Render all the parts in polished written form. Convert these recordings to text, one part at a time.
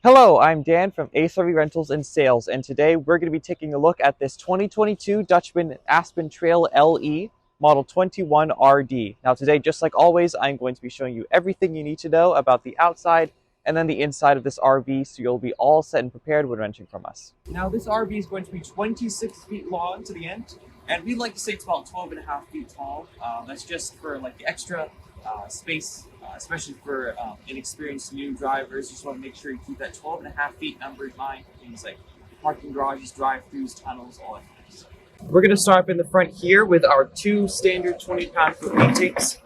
Hello, I'm Dan from ACE Rentals and Sales, and today we're going to be taking a look at this 2022 Dutchmen Aspen Trail LE Model 21RD. Now today, just like always, I'm going to be showing you everything you need to know about the outside and then the inside of this RV, so you'll be all set and prepared when renting from us. Now this RV is going to be 26 feet long to the end, and we like to say it's about 12 and a half feet tall. That's just for like the extra space, especially for inexperienced new drivers. You just want to make sure you keep that 12 and a half feet number in mind. Things like parking garages, drive-throughs, tunnels, all that kind of stuff. We're going to start up in the front here with our two standard 20-pound propane tanks.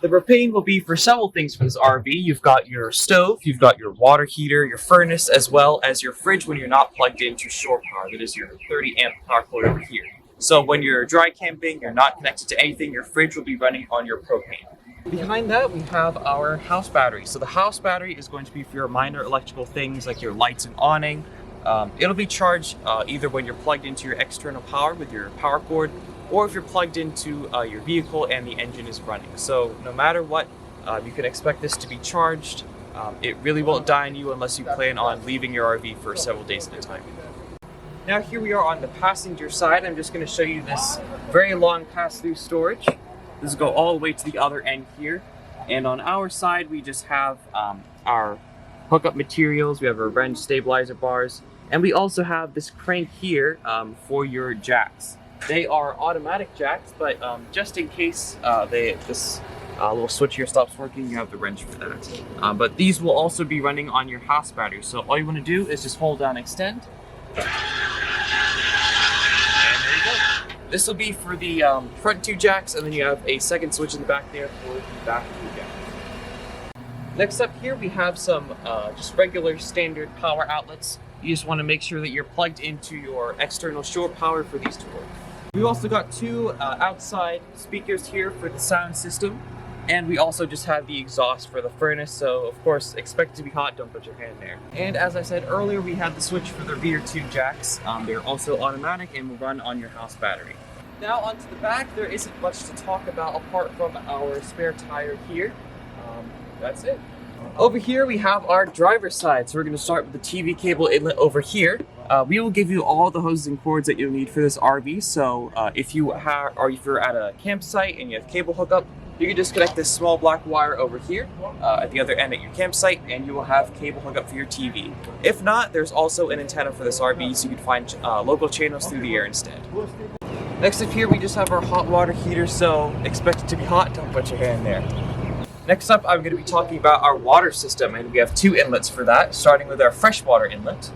The propane will be for several things for this RV. You've got your stove, you've got your water heater, your furnace, as well as your fridge when you're not plugged into shore power. That is your 30 amp power cord over here. So when you're dry camping, you're not connected to anything, your fridge will be running on your propane. Behind that, we have our house battery. So the house battery is going to be for your minor electrical things like your lights and awning. It'll be charged either when you're plugged into your external power with your power cord, or if you're plugged into your vehicle and the engine is running. So no matter what, you can expect this to be charged. It really won't die on you unless you plan on leaving your RV for several days at a time. Now here we are on the passenger side. I'm just going to show you this very long pass-through storage. This will go all the way to the other end here. And on our side, we just have our hookup materials. We have our wrench, stabilizer bars, and we also have this crank here for your jacks. They are automatic jacks, but just in case this little switch here stops working, you have the wrench for that. But these will also be running on your house battery. So all you want to do is just hold down extend. And there you go. This will be for the front two jacks, and then you have a second switch in the back there for the back two jacks. Next up here, we have some just regular standard power outlets. You just want to make sure that you're plugged into your external shore power for these to work. We've also got two outside speakers here for the sound system, and we also just have the exhaust for the furnace, so of course expect it to be hot, don't put your hand there. And as I said earlier, we have the switch for the rear two jacks. They're also automatic and will run on your house battery. Now onto the back, there isn't much to talk about apart from our spare tire here. That's it. Over here we have our driver's side, so we're going to start with the TV cable inlet over here. We will give you all the hoses and cords that you'll need for this RV, so if you're at a campsite and you have cable hookup, you can just connect this small black wire over here at the other end at your campsite, and you will have cable hookup for your TV. If not, there's also an antenna for this RV, so you can find local channels through the air instead. Next up here, we just have our hot water heater, so expect it to be hot, don't put your hand there. Next up, I'm going to be talking about our water system, and we have two inlets for that, starting with our freshwater inlet.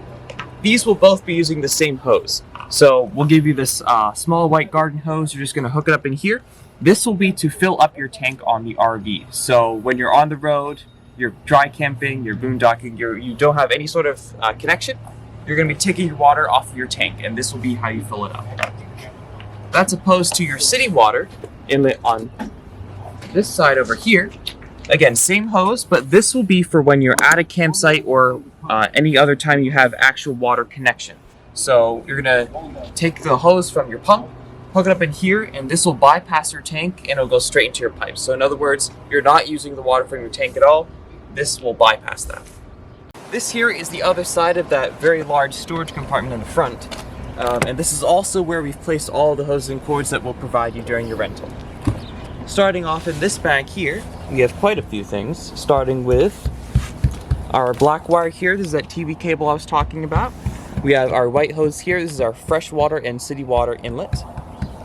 These will both be using the same hose. So we'll give you this small white garden hose. You're just going to hook it up in here. This will be to fill up your tank on the RV. So when you're on the road, you're dry camping, you're boondocking, you don't have any sort of connection, you're going to be taking your water off of your tank, and this will be how you fill it up. That's opposed to your city water inlet on this side over here. Again, same hose, but this will be for when you're at a campsite or any other time you have actual water connection. So you're gonna take the hose from your pump, hook it up in here, and this will bypass your tank and it'll go straight into your pipe. So in other words, you're not using the water from your tank at all. This will bypass that. This here is the other side of that very large storage compartment in the front. And this is also where we've placed all the hoses and cords that we'll provide you during your rental. Starting off in this bag here, we have quite a few things, starting with our black wire here. This is that TV cable I was talking about. We have our white hose here. This is our freshwater and city water inlet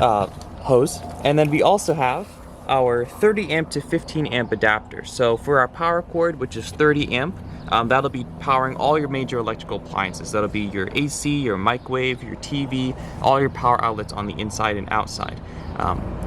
hose. And then we also have our 30 amp to 15 amp adapter. So for our power cord, which is 30 amp, that'll be powering all your major electrical appliances. That'll be your AC, your microwave, your TV, all your power outlets on the inside and outside.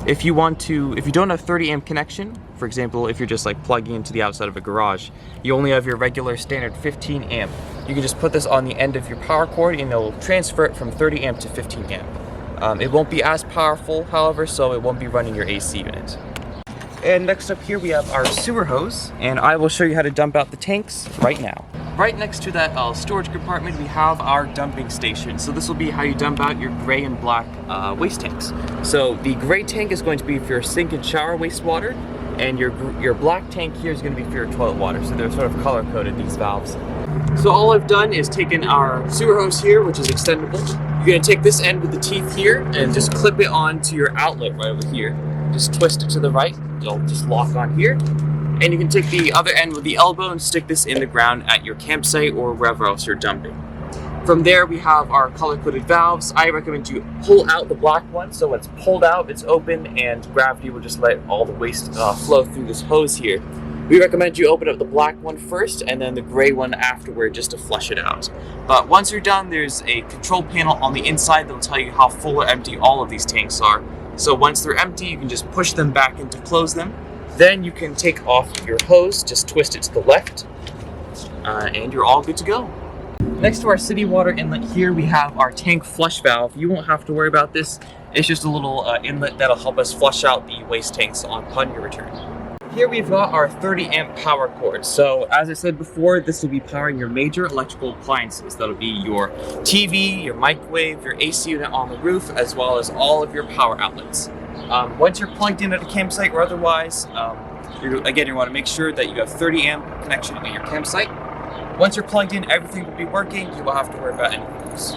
If you don't have 30 amp connection, for example, if you're just like plugging into the outside of a garage, you only have your regular standard 15 amp. You can just put this on the end of your power cord and it'll transfer it from 30 amp to 15 amp. It won't be as powerful, however, so it won't be running your AC unit. And next up here we have our sewer hose, and I will show you how to dump out the tanks right now. Right next to that storage compartment, we have our dumping station. So this will be how you dump out your gray and black waste tanks. So the gray tank is going to be for your sink and shower wastewater, and your black tank here is going to be for your toilet water. So they're sort of color-coded, these valves. So all I've done is taken our sewer hose here, which is extendable. You're gonna take this end with the teeth here and just clip it onto your outlet right over here. Just twist it to the right, it'll just lock on here. And you can take the other end with the elbow and stick this in the ground at your campsite or wherever else you're dumping. From there, we have our color-coded valves. I recommend you pull out the black one, so when it's pulled out, it's open, and gravity will just let all the waste flow through this hose here. We recommend you open up the black one first, and then the gray one afterward, just to flush it out. But once you're done, there's a control panel on the inside that'll tell you how full or empty all of these tanks are. So once they're empty, you can just push them back in to close them. Then you can take off your hose, just twist it to the left, and you're all good to go. Next to our city water inlet here, we have our tank flush valve. You won't have to worry about this. It's just a little inlet that'll help us flush out the waste tanks upon your return. Here we've got our 30 amp power cord. So as I said before, this will be powering your major electrical appliances. That'll be your TV, your microwave, your AC unit on the roof, as well as all of your power outlets. Once you're plugged in at a campsite or otherwise, you want to make sure that you have 30 amp connection at your campsite. Once you're plugged in, everything will be working. You won't have to worry about anything else.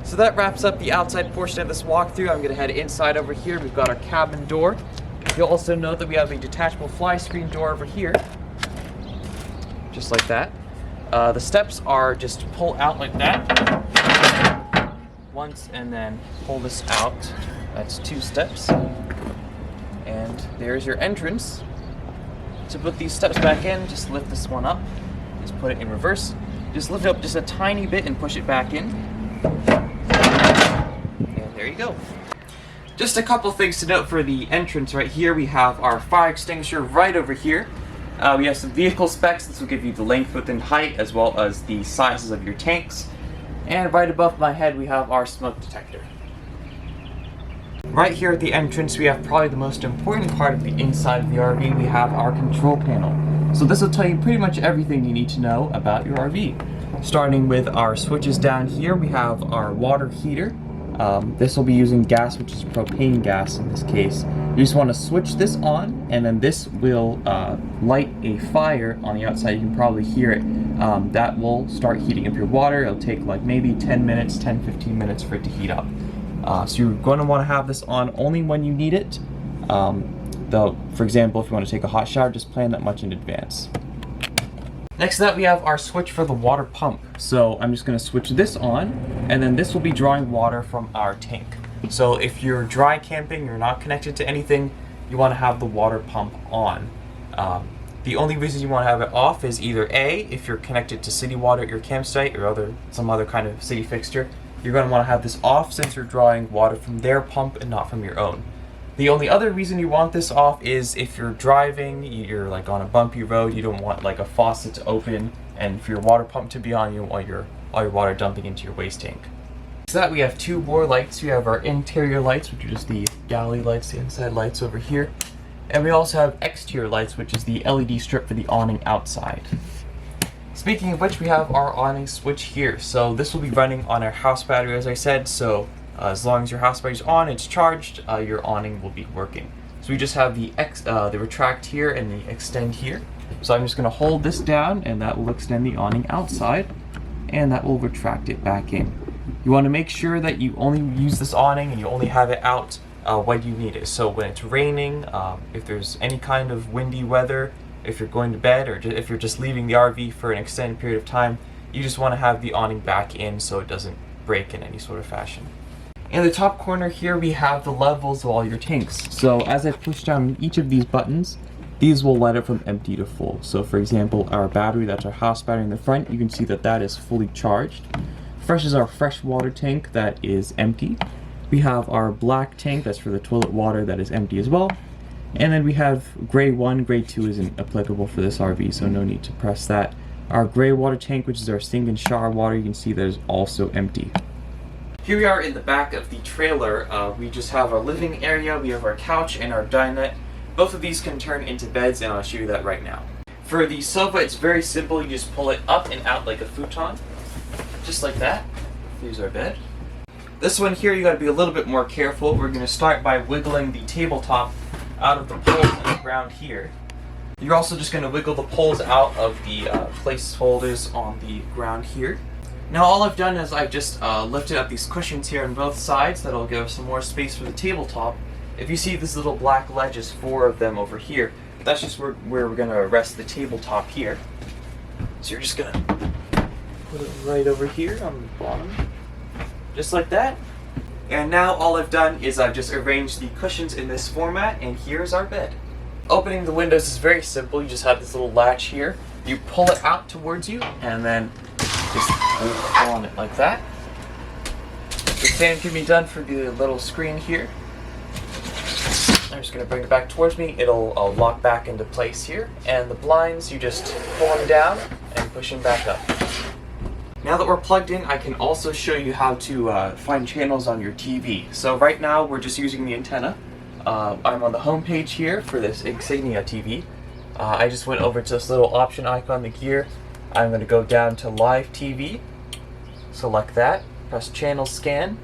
So that wraps up the outside portion of this walkthrough. I'm going to head inside over here. We've got our cabin door. You'll also note that we have a detachable fly screen door over here. Just like that. The steps are just pull out like that. Once and then pull this out. That's 2 steps. And there's your entrance. To put these steps back in, just lift this one up. Just put it in reverse. Just lift it up just a tiny bit and push it back in. And there you go. Just a couple things to note for the entrance right here. We have our fire extinguisher right over here. We have some vehicle specs. This will give you the length, width, and height, as well as the sizes of your tanks. And right above my head, we have our smoke detector. Right here at the entrance, we have probably the most important part of the inside of the RV. We have our control panel. So this will tell you pretty much everything you need to know about your RV. Starting with our switches down here, we have our water heater. This will be using gas, which is propane gas in this case. You just want to switch this on, and then this will light a fire on the outside. You can probably hear it. That will start heating up your water. It'll take like maybe 10 minutes, 10-15 minutes for it to heat up. So you're going to want to have this on only when you need it. Though, for example, if you want to take a hot shower, just plan that much in advance. Next to that, we have our switch for the water pump. So I'm just going to switch this on, and then this will be drawing water from our tank. So if you're dry camping, you're not connected to anything, you want to have the water pump on. The only reason you want to have it off is either A, if you're connected to city water at your campsite or some other kind of city fixture, you're going to want to have this off since you're drawing water from their pump and not from your own. The only other reason you want this off is if you're driving, you're like on a bumpy road, you don't want like a faucet to open, and for your water pump to be on, you don't want all your water dumping into your waste tank. So that we have 2 more lights. We have our interior lights, which are just the galley lights, the inside lights over here. And we also have exterior lights, which is the LED strip for the awning outside. Speaking of which, we have our awning switch here. So this will be running on our house battery, as I said, so as long as your house battery is on, it's charged, your awning will be working. So we just have the retract here and the extend here. So I'm just going to hold this down, and that will extend the awning outside, and that will retract it back in. You want to make sure that you only use this awning and you only have it out when you need it. So when it's raining, if there's any kind of windy weather, if you're going to bed, or if you're just leaving the RV for an extended period of time, you just want to have the awning back in so it doesn't break in any sort of fashion. In the top corner here, we have the levels of all your tanks. So as I push down each of these buttons, these will light up from empty to full. So for example, our battery, that's our house battery in the front, you can see that that is fully charged. Fresh is our fresh water tank that is empty. We have our black tank, that's for the toilet water, that is empty as well. And then we have gray 1, gray 2 isn't applicable for this RV, so no need to press that. Our gray water tank, which is our sink and shower water, you can see that is also empty. Here we are in the back of the trailer. We just have our living area, we have our couch and our dinette. Both of these can turn into beds, and I'll show you that right now. For the sofa, it's very simple. You just pull it up and out like a futon. Just like that. Here's our bed. This one here, you gotta be a little bit more careful. We're gonna start by wiggling the tabletop out of the poles in the ground here. You're also just going to wiggle the poles out of the placeholders on the ground here. Now all I've done is I've just lifted up these cushions here on both sides that'll give some more space for the tabletop. If you see these little black ledges, 4 of them over here, that's just where we're going to rest the tabletop here. So you're just going to put it right over here on the bottom, just like that. And now all I've done is I've just arranged the cushions in this format, and here's our bed. Opening the windows is very simple. You just have this little latch here. You pull it out towards you, and then just pull on it like that. The same can be done for the little screen here. I'm just going to bring it back towards me. It'll lock back into place here. And the blinds, you just pull them down and push them back up. Now that we're plugged in, I can also show you how to find channels on your TV. So right now, we're just using the antenna. I'm on the home page here for this Insignia TV. I just went over to this little option icon, the gear. I'm going to go down to Live TV, select that, press Channel Scan,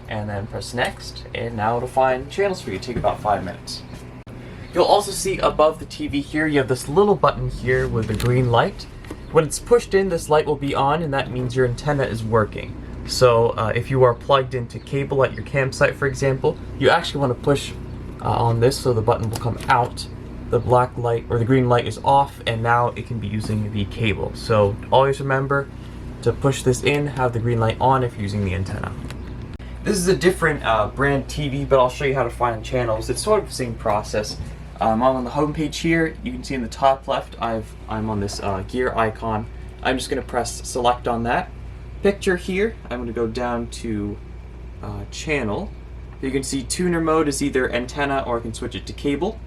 and then press Next, and now it'll find channels for you. Take about 5 minutes. You'll also see above the TV here, you have this little button here with a green light. When it's pushed in, this light will be on, and that means your antenna is working. So if you are plugged into cable at your campsite, for example, you actually want to push on this so the button will come out. The black light or the green light is off, and now it can be using the cable. So always remember to push this in, have the green light on if you're using the antenna. This is a different brand TV, but I'll show you how to find channels. It's sort of the same process. I'm on the home page here. You can see in the top left, I'm on this gear icon. I'm just going to press select on that. Picture here, I'm going to go down to channel. You can see tuner mode is either antenna or I can switch it to cable.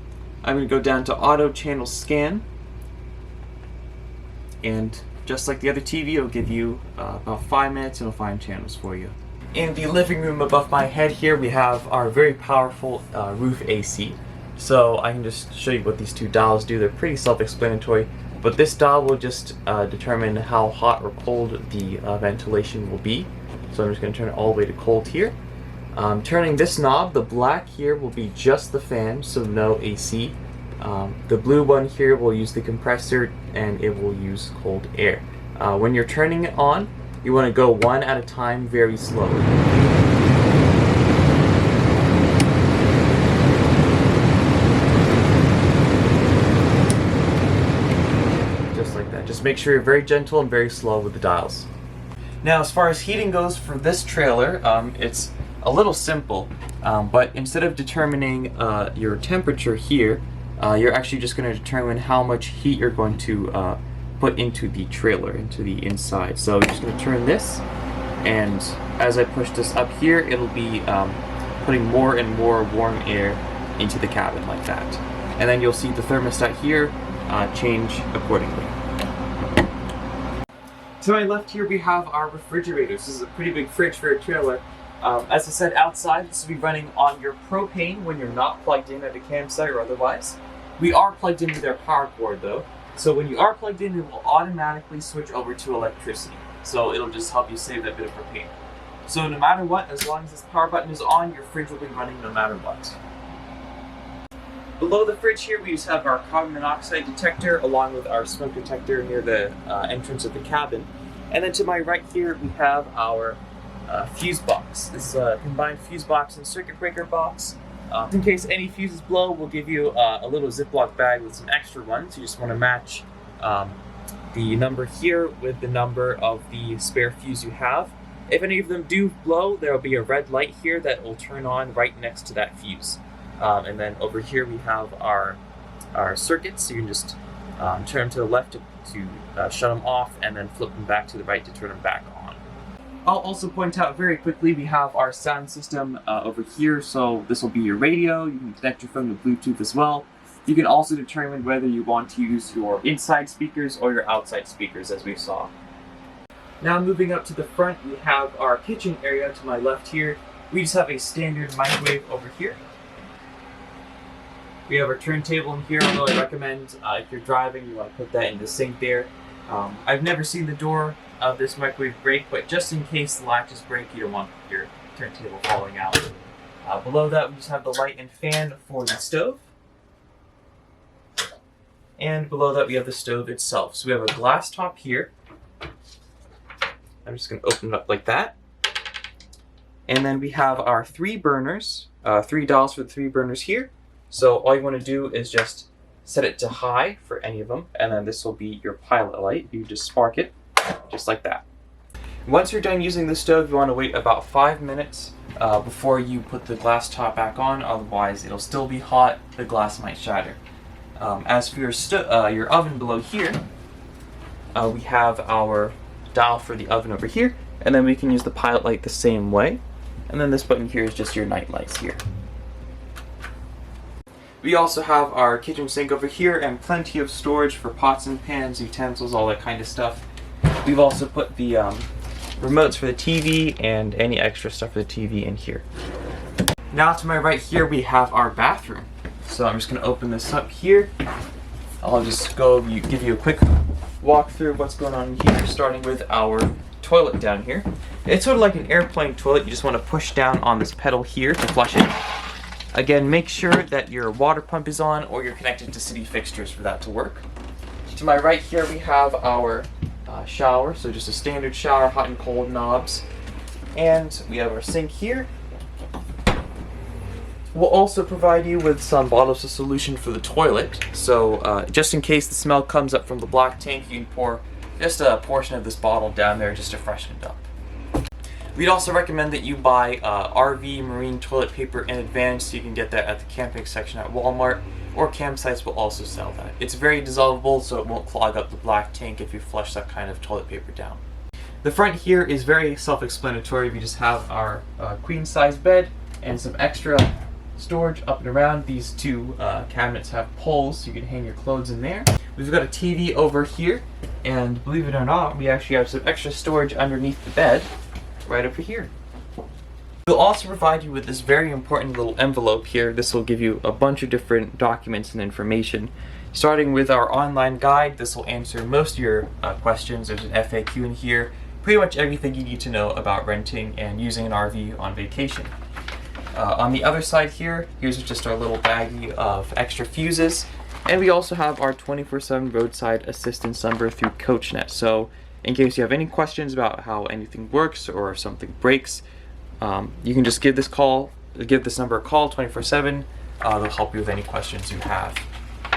I'm going to go down to auto channel scan, and just like the other TV, it'll give you about 5 minutes and it'll find channels for you. In the living room above my head here, we have our very powerful roof AC. So I can just show you what these 2 dials do. They're pretty self-explanatory. But this dial will just determine how hot or cold the ventilation will be. So I'm just going to turn it all the way to cold here. Turning this knob, the black here will be just the fan, so no AC. The blue one here will use the compressor, and it will use cold air. When you're turning it on, you want to go 1 at a time very slowly. Just make sure you're very gentle and very slow with the dials. Now, as far as heating goes for this trailer, it's a little simple, but instead of determining your temperature here, you're actually just going to determine how much heat you're going to put into the trailer, into the inside. So I'm just going to turn this, and as I push this up here, it'll be putting more and more warm air into the cabin like that. And then you'll see the thermostat here change accordingly. To my left here, we have our refrigerators. This is a pretty big fridge for a trailer. As I said, outside, this will be running on your propane when you're not plugged in at a campsite or otherwise. We are plugged in with our power cord though. So when you are plugged in, it will automatically switch over to electricity. So it'll just help you save that bit of propane. So no matter what, as long as this power button is on, your fridge will be running no matter what. Below the fridge here, we just have our carbon monoxide detector along with our smoke detector near the entrance of the cabin. And then to my right here, we have our fuse box. This is a combined fuse box and circuit breaker box. In case any fuses blow, we'll give you a little Ziploc bag with some extra ones. You just want to match the number here with the number of the spare fuse you have. If any of them do blow, there will be a red light here that will turn on right next to that fuse. And then over here we have our circuits. So you can just turn to the left to shut them off, and then flip them back to the right to turn them back on. I'll also point out very quickly, we have our sound system over here. So this will be your radio. You can connect your phone to Bluetooth as well. You can also determine whether you want to use your inside speakers or your outside speakers, as we saw. Now moving up to the front, we have our kitchen area to my left here. We just have a standard microwave over here. We have our turntable in here, although I recommend if you're driving, you want to put that in the sink there. I've never seen the door of this microwave break, but just in case the latches break, you don't want your turntable falling out. Below that, we just have the light and fan for the stove. And below that we have the stove itself. So we have a glass top here. I'm just going to open it up like that. And then we have our 3 burners, 3 dials for the 3 burners here. So all you want to do is just set it to high for any of them, and then this will be your pilot light. You just spark it, just like that. Once you're done using the stove, you want to wait about 5 minutes before you put the glass top back on, otherwise it'll still be hot, the glass might shatter. As for your oven below here, we have our dial for the oven over here, and then we can use the pilot light the same way. And then this button here is just your night lights here. We also have our kitchen sink over here and plenty of storage for pots and pans, utensils, all that kind of stuff. We've also put the remotes for the TV and any extra stuff for the TV in here. Now to my right here we have our bathroom. So I'm just going to open this up here. I'll just give you a quick walk through what's going on here, starting with our toilet down here. It's sort of like an airplane toilet. You just want to push down on this pedal here to flush it. Again, make sure that your water pump is on or you're connected to city fixtures for that to work. To my right here we have our shower, so just a standard shower, hot and cold knobs. And we have our sink here. We'll also provide you with some bottles of solution for the toilet. So just in case the smell comes up from the black tank, you can pour just a portion of this bottle down there just to freshen it up. We'd also recommend that you buy RV marine toilet paper in advance, so you can get that at the camping section at Walmart, or campsites will also sell that. It's very dissolvable, so it won't clog up the black tank if you flush that kind of toilet paper down. The front here is very self-explanatory. We just have our queen size bed and some extra storage up and around. These 2 cabinets have poles, so you can hang your clothes in there. We've got a TV over here, and believe it or not, we actually have some extra storage underneath the bed, right over here. We'll also provide you with this very important little envelope here. This will give you a bunch of different documents and information. Starting with our online guide, this will answer most of your questions. There's an FAQ in here, pretty much everything you need to know about renting and using an RV on vacation. On the other side here, here's just our little baggie of extra fuses. And we also have our 24/7 roadside assistance number through CoachNet. So in case you have any questions about how anything works or if something breaks, you can just give this number a call 24/7. They'll help you with any questions you have.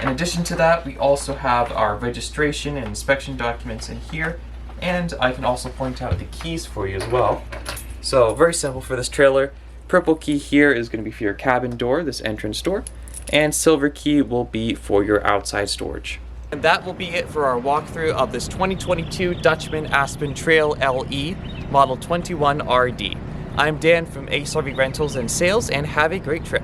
In addition to that, we also have our registration and inspection documents in here, and I can also point out the keys for you as well. So very simple for this trailer. Purple key here is going to be for your cabin door, this entrance door, and silver key will be for your outside storage. And that will be it for our walkthrough of this 2022 Dutchmen Aspen Trail LE Model 21 RD. I'm Dan from Ace RV Rentals and Sales, and have a great trip.